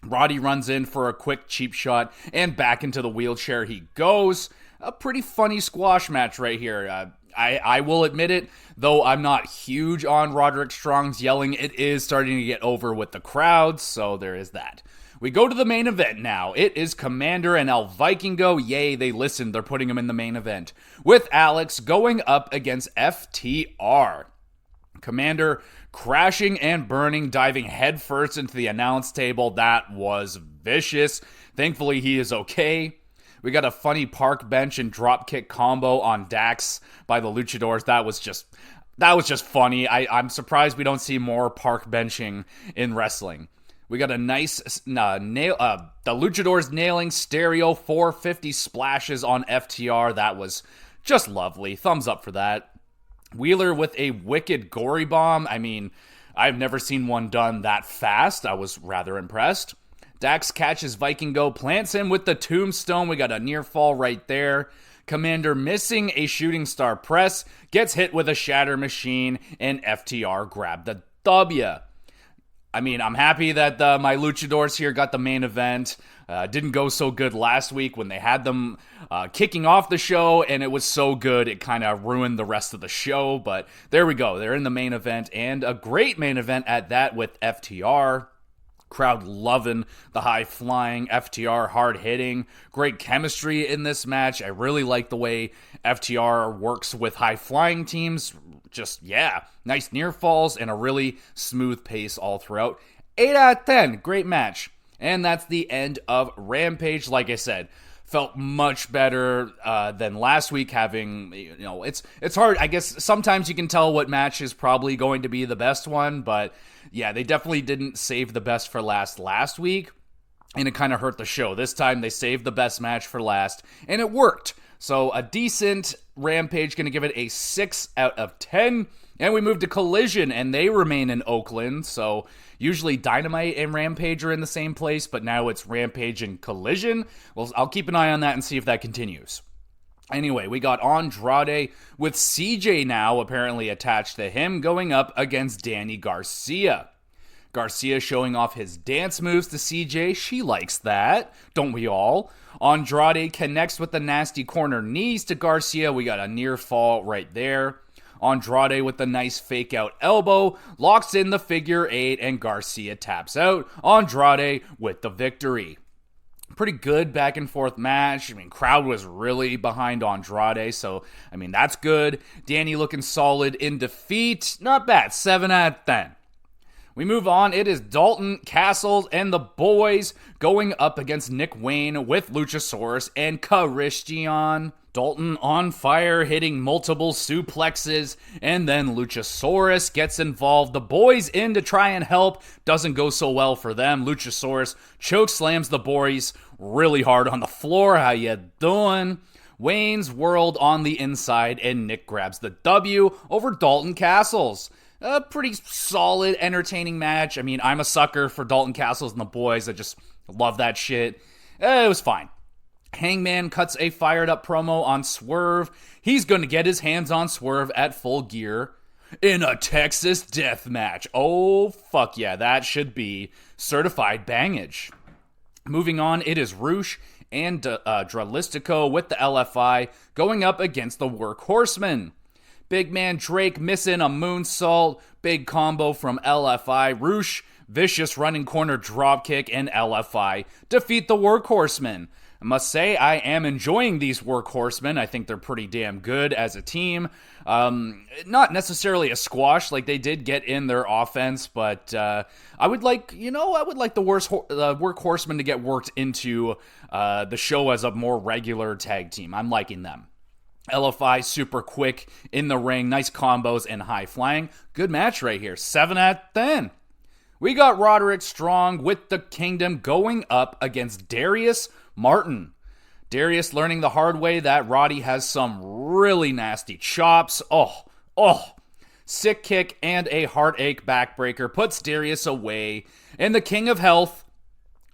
Roddy runs in for a quick cheap shot, and back into the wheelchair he goes. A pretty funny squash match right here. I will admit it, though I'm not huge on Roderick Strong's yelling, it is starting to get over with the crowd, so there is that. We go to the main event now. It is Commander and El Vikingo. Yay, they listened. They're putting him in the main event. With Alex going up against FTR. Commander crashing and burning, diving headfirst into the announce table. That was vicious. Thankfully, he is okay. We got a funny park bench and dropkick combo on Dax by the Luchadors. That was just funny. I'm surprised we don't see more park benching in wrestling. We got a nice the Luchadors nailing stereo 450 splashes on FTR. That was just lovely. Thumbs up for that. Wheeler with a wicked gory bomb. I mean, I've never seen one done that fast. I was rather impressed. Dax catches Vikingo, plants him with the tombstone. We got a near fall right there. Commander missing a shooting star press, gets hit with a shatter machine, and FTR grabbed the W. I mean, I'm happy that my luchadors here got the main event. Didn't go so good last week when they had them kicking off the show, and it was so good it kind of ruined the rest of the show. But there we go. They're in the main event, and a great main event at that with FTR. Crowd loving the high-flying FTR, hard-hitting. Great chemistry in this match. I really like the way FTR works with high-flying teams. Just, yeah, nice near falls and a really smooth pace all throughout. 8 out of 10. Great match. And that's the end of Rampage. Like I said, felt much better than last week having, it's hard. I guess sometimes you can tell what match is probably going to be the best one, but yeah, they definitely didn't save the best for last week, and it kind of hurt the show. This time they saved the best match for last, and it worked. So a decent Rampage, going to give it a 6 out of 10. And we move to Collision, and they remain in Oakland. So usually Dynamite and Rampage are in the same place, but now it's Rampage and Collision. Well, I'll keep an eye on that and see if that continues. Anyway, we got Andrade with CJ now apparently attached to him, going up against Danny Garcia. Garcia showing off his dance moves to CJ. She likes that. Don't we all? Andrade connects with the nasty corner knees to Garcia. We got a near fall right there. Andrade with the nice fake out elbow, locks in the figure 8, and Garcia taps out. Andrade with the victory. Pretty good back and forth match. I mean, crowd was really behind Andrade, so, I mean, that's good. Danny looking solid in defeat. Not bad. 7 out of 10. We move on. It is Dalton Castle and the boys going up against Nick Wayne with Luchasaurus and Christian. Dalton on fire, hitting multiple suplexes, and then Luchasaurus gets involved. The boys in to try and help. Doesn't go so well for them. Luchasaurus choke slams the boys really hard on the floor. How you doing? Wayne's World on the inside, and Nick grabs the W over Dalton Castles. A pretty solid, entertaining match. I mean, I'm a sucker for Dalton Castles and the boys. I just love that shit. It was fine. Hangman cuts a fired up promo on Swerve. He's going to get his hands on Swerve at Full Gear in a Texas death match. Oh, fuck yeah. That should be certified bangage. Moving on, it is Roosh and Dralistico with the LFI going up against the Workhorsemen. Big man Drake missing a moonsault. Big combo from LFI. Roosh, vicious running corner dropkick, and LFI defeat the Workhorsemen. I must say, I am enjoying these Workhorsemen. I think they're pretty damn good as a team. Not necessarily a squash, like they did get in their offense, but I would like the Workhorsemen to get worked into the show as a more regular tag team. I'm liking them. LFI super quick in the ring, nice combos and high flying. Good match right here. 7 out of 10. We got Roderick Strong with the Kingdom going up against Darius Martin. Darius learning the hard way that Roddy has some really nasty chops. Sick kick and a heartache backbreaker puts Darius away. And the King of Health,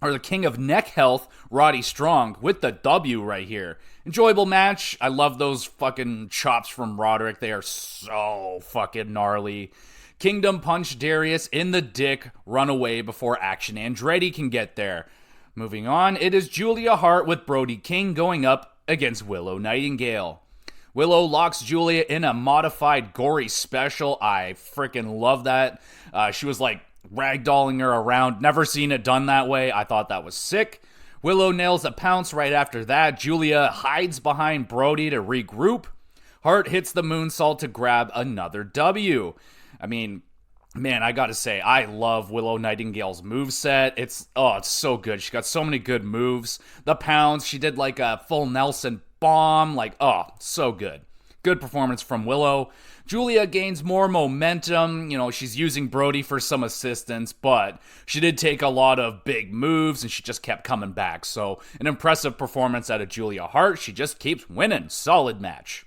or the King of Neck Health, Roddy Strong with the W right here. Enjoyable match. I love those fucking chops from Roderick. They are so fucking gnarly. Kingdom punch Darius in the dick, run away before Action Andretti can get there. Moving on, it is Julia Hart with Brody King going up against Willow Nightingale. Willow locks Julia in a modified gory special. I freaking love that. She was like ragdolling her around. Never seen it done that way. I thought that was sick. Willow nails a pounce right after that. Julia hides behind Brody to regroup. Hart hits the moonsault to grab another W. I mean, man, I gotta say, I love Willow Nightingale's moveset. It's so good. She got so many good moves. The pounce, she did like a full Nelson bomb. So good. Good performance from Willow. Julia gains more momentum. She's using Brody for some assistance, but she did take a lot of big moves, and she just kept coming back. So, an impressive performance out of Julia Hart. She just keeps winning. Solid match.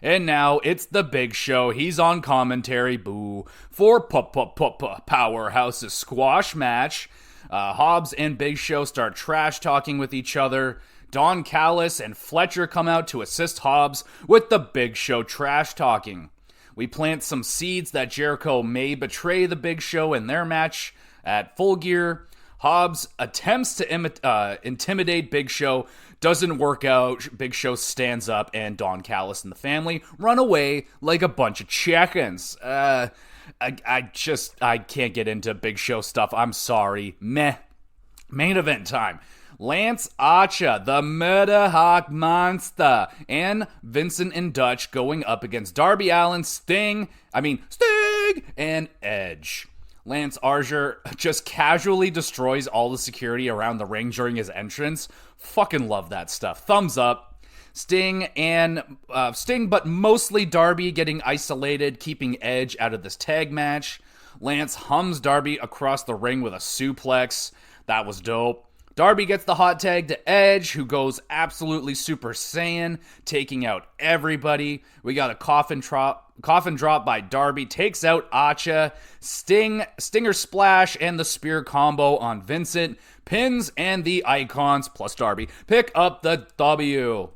And now it's the Big Show. He's on commentary. Boo. For Powerhouse's squash match. Hobbs and Big Show start trash talking with each other. Don Callis and Fletcher come out to assist Hobbs with the Big Show trash talking. We plant some seeds that Jericho may betray the Big Show in their match at Full Gear. Hobbs attempts to intimidate Big Show. Doesn't work out. Big Show stands up and Don Callis and the family run away like a bunch of chickens. I can't get into Big Show stuff. I'm sorry. Meh. Main event time. Lance Archer, the Murder Hawk Monster, and Vincent and Dutch going up against Darby Allin, Sting, and Edge. Lance Archer just casually destroys all the security around the ring during his entrance. Fucking love that stuff. Thumbs up. Sting, but mostly Darby getting isolated, keeping Edge out of this tag match. Lance hums Darby across the ring with a suplex. That was dope. Darby gets the hot tag to Edge, who goes absolutely Super Saiyan, taking out everybody. We got a coffin drop by Darby, takes out Archer. Stinger Splash, and the spear combo on Vincent. Pins and the Icons, plus Darby, pick up the W.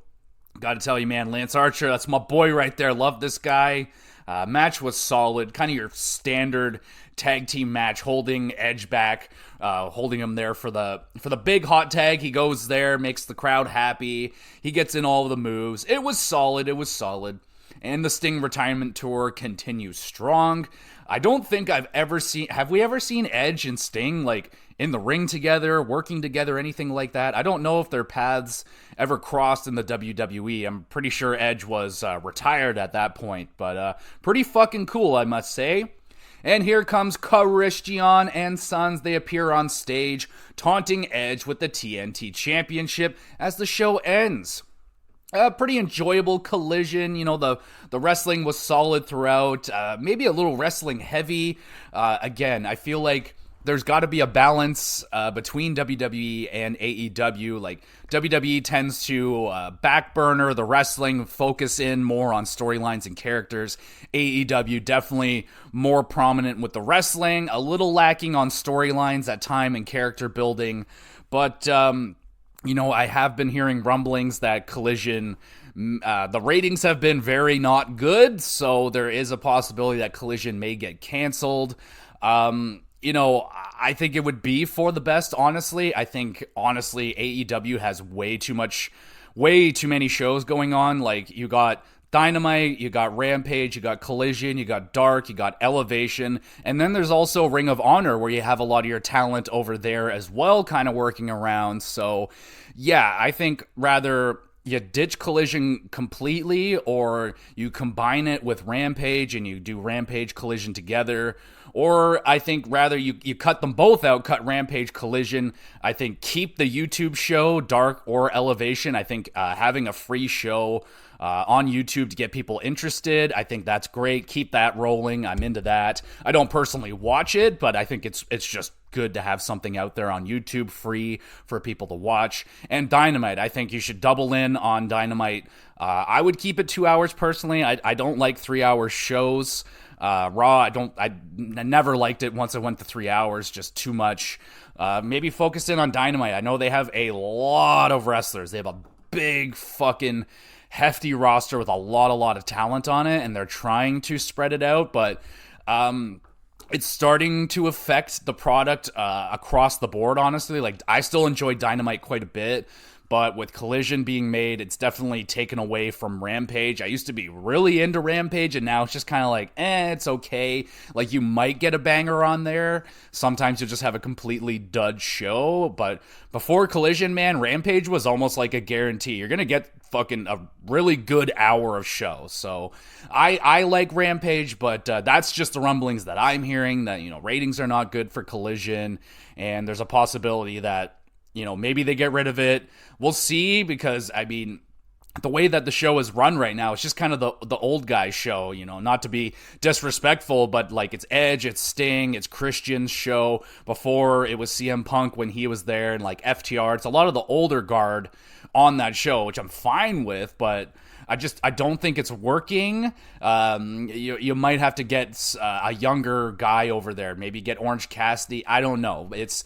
Gotta tell you, man, Lance Archer, that's my boy right there. Love this guy. Match was solid, kind of your standard tag team match, holding Edge back, holding him there for the big hot tag. He goes there, makes the crowd happy. He gets in all of the moves. It was solid. And the Sting retirement tour continues strong. I don't think have we ever seen Edge and Sting like in the ring together, working together, anything like that? I don't know if their paths ever crossed in the WWE. I'm pretty sure Edge was retired at that point, but pretty fucking cool, I must say. And here comes Christian and Sons. They appear on stage, taunting Edge with the TNT Championship as the show ends. A pretty enjoyable collision. You know, the wrestling was solid throughout. Maybe a little wrestling heavy. Again, I feel like there's got to be a balance between WWE and AEW. Like, WWE tends to back burner the wrestling, focus in more on storylines and characters. AEW definitely more prominent with the wrestling, a little lacking on storylines at time and character building. But, I have been hearing rumblings that Collision, the ratings have been very not good, so there is a possibility that Collision may get canceled. I think it would be for the best, honestly. I think, AEW has way too many shows going on. Like, you got Dynamite, you got Rampage, you got Collision, you got Dark, you got Elevation, and then there's also Ring of Honor, where you have a lot of your talent over there as well, kind of working around. So, yeah, I think rather you ditch Collision completely, or you combine it with Rampage and you do Rampage Collision together. Or I think rather you cut them both out, cut Rampage, Collision. I think keep the YouTube show, Dark or Elevation. I think having a free show on YouTube to get people interested, I think that's great. Keep that rolling. I'm into that. I don't personally watch it, but I think it's just good to have something out there on YouTube free for people to watch. And Dynamite, I think you should double in on Dynamite. I would keep it 2 hours personally. I don't like 3-hour shows. Raw, I never liked it once it went to 3 hours, just too much. Maybe focus in on Dynamite. I know they have a lot of wrestlers. They have a big fucking hefty roster with a lot of talent on it, and they're trying to spread it out, but it's starting to affect the product across the board, honestly. Like, I still enjoy Dynamite quite a bit, but with Collision being made, it's definitely taken away from Rampage. I used to be really into Rampage, and now it's just kind of like, it's okay. Like, you might get a banger on there. Sometimes you just have a completely dud show. But before Collision, man, Rampage was almost like a guarantee. You're going to get fucking a really good hour of show. So I like Rampage, but that's just the rumblings that I'm hearing, that, ratings are not good for Collision, and there's a possibility that, maybe they get rid of it. We'll see, because, the way that the show is run right now, it's just kind of the old guy show, not to be disrespectful, but like, it's Edge, it's Sting, it's Christian's show. Before, it was CM Punk when he was there, and like FTR. It's a lot of the older guard on that show, which I'm fine with, but I don't think it's working. You might have to get a younger guy over there, maybe get Orange Cassidy. I don't know. It's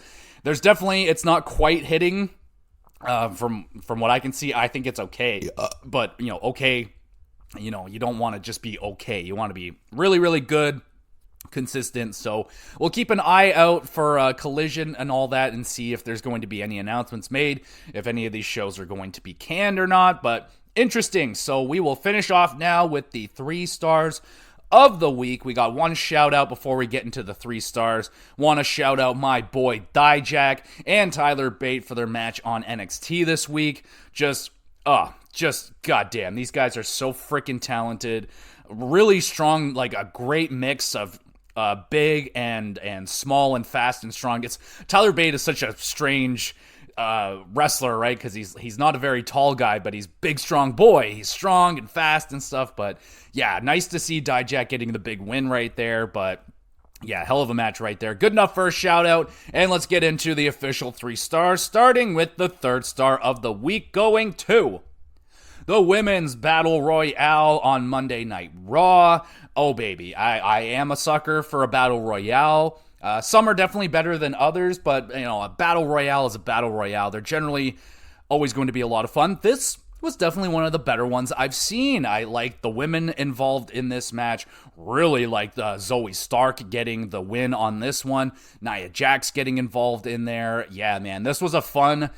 not quite hitting. From what I can see, I think it's okay. But okay, you don't want to just be okay. You want to be really, really good, consistent. So we'll keep an eye out for Collision and all that, and see if there's going to be any announcements made, if any of these shows are going to be canned or not. But interesting. So we will finish off now with the 3 stars of the week. We got one shout out before we get into the 3 stars. Want to shout out my boy Dijak and Tyler Bate for their match on NXT this week. Just goddamn, these guys are so freaking talented. Really strong, like a great mix of big and small and fast and strong. Tyler Bate is such a strange wrestler, right? Because he's not a very tall guy, but he's big, strong boy. He's strong and fast and stuff. But yeah, nice to see Dijak getting the big win right there. But yeah, hell of a match right there. Good enough for a shout out. And let's get into the official 3 stars, starting with the 3rd star of the week, going to the Women's Battle Royale on Monday Night Raw. Oh baby, I am a sucker for a Battle Royale. Some are definitely better than others, but a Battle Royale is a Battle Royale. They're generally always going to be a lot of fun. This was definitely one of the better ones I've seen. I like the women involved in this match. Really liked Zoe Stark getting the win on this one. Nia Jax getting involved in there. Yeah, man, this was a fun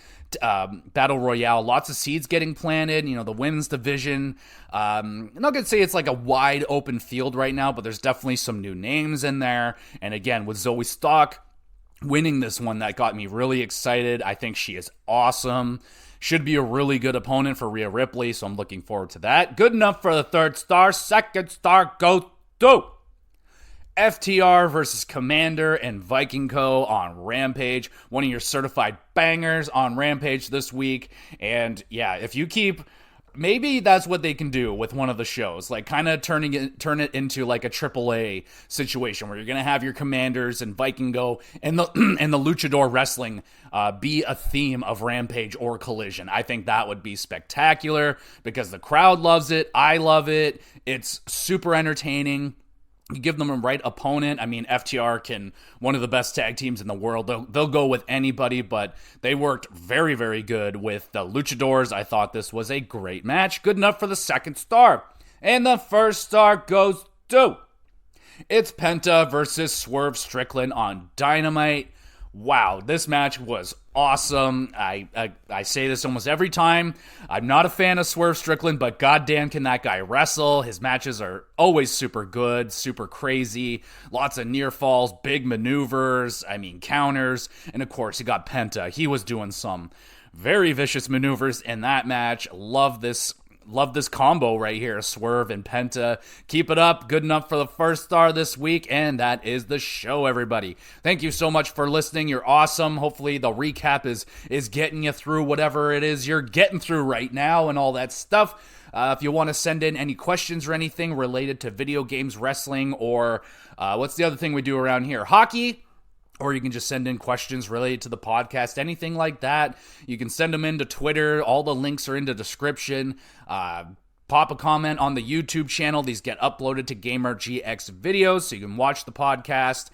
Battle Royale. Lots of seeds getting planted. The women's division. I'm not going to say it's like a wide open field right now, but there's definitely some new names in there. And again, with Zoe Stark winning this one, that got me really excited. I think she is awesome. Should be a really good opponent for Rhea Ripley, so I'm looking forward to that. Good enough for the 3rd star. 2nd star goes to FTR versus Commander and Viking Co. on Rampage. One of your certified bangers on Rampage this week. And yeah, if you keep... Maybe that's what they can do with one of the shows, like kind of turn it into like a AAA situation where you're going to have your Commanders and Vikingo and the Luchador Wrestling be a theme of Rampage or Collision. I think that would be spectacular because the crowd loves it. I love it. It's super entertaining. You give them a right opponent. I mean, FTR one of the best tag teams in the world. They'll go with anybody, but they worked very, very good with the Luchadors. I thought this was a great match. Good enough for the 2nd star. And the 1st star goes to... It's Penta versus Swerve Strickland on Dynamite. Wow, this match was awesome. I say this almost every time. I'm not a fan of Swerve Strickland, but goddamn can that guy wrestle. His matches are always super good, super crazy. Lots of near falls, big maneuvers, counters. And of course, you got Penta. He was doing some very vicious maneuvers in that match. Love this combo right here, Swerve and Penta. Keep it up. Good enough for the 1st star this week, and that is the show, everybody. Thank you so much for listening. You're awesome. Hopefully the recap is getting you through whatever it is you're getting through right now and all that stuff. If you want to send in any questions or anything related to video games, wrestling, or what's the other thing we do around here? Hockey. Or you can just send in questions related to the podcast, anything like that. You can send them into Twitter. All the links are in the description. Pop a comment on the YouTube channel. These get uploaded to Gamer GX videos, so you can watch the podcast.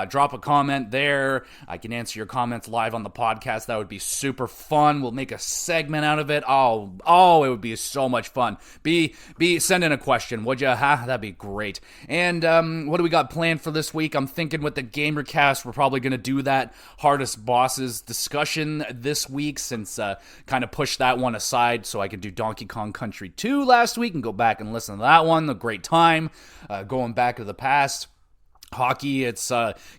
Drop a comment there. I can answer your comments live on the podcast. That would be super fun. We'll make a segment out of it. Oh, it would be so much fun. Send in a question, would you? That'd be great. And what do we got planned for this week? I'm thinking with the GamerCast, we're probably going to do that Hardest Bosses discussion this week, since kind of pushed that one aside so I could do Donkey Kong Country 2 last week and go back and listen to that one. A great time going back to the past. Hockey, it's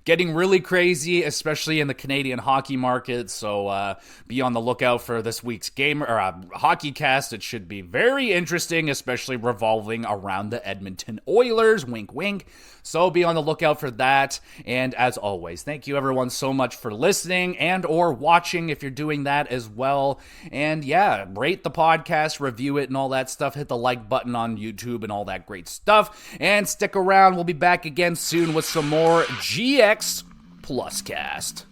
getting really crazy, especially in the Canadian hockey market, so be on the lookout for this week's hockey cast. It should be very interesting, especially revolving around the Edmonton Oilers, wink wink, so be on the lookout for that. And as always, thank you everyone so much for listening and or watching if you're doing that as well. And yeah, rate the podcast, review it and all that stuff, hit the like button on YouTube and all that great stuff, and stick around. We'll be back again soon with some more GX Plus Cast.